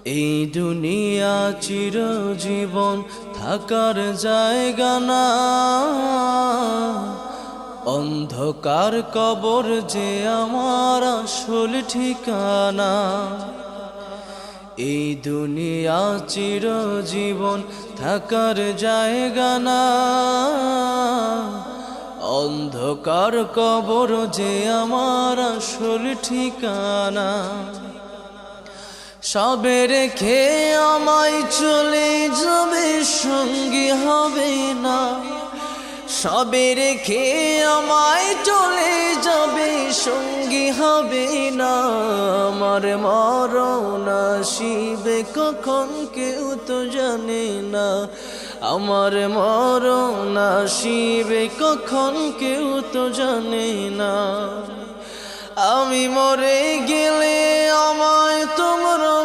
এই দুনিয়া চিরজীবন থাকার জায়গা না, অন্ধকার কবর যে আমার আসল ঠিকানা। এই দুনিয়া চিরজীবন থাকার জায়গা না, অন্ধকার কবর যে আমার আসল ঠিকানা। সবে রেখে আমায় চলে যাবে, সঙ্গী হবে না। সবে রেখে আমায় চলে যাবে, সঙ্গী হবে না। আমার মরণ আসিবে কখন কেউ তো জানে না। আমার মরণ আসিবে কখন কেউ তো জানে না। আমি মরে গেলে আমায় তোমরা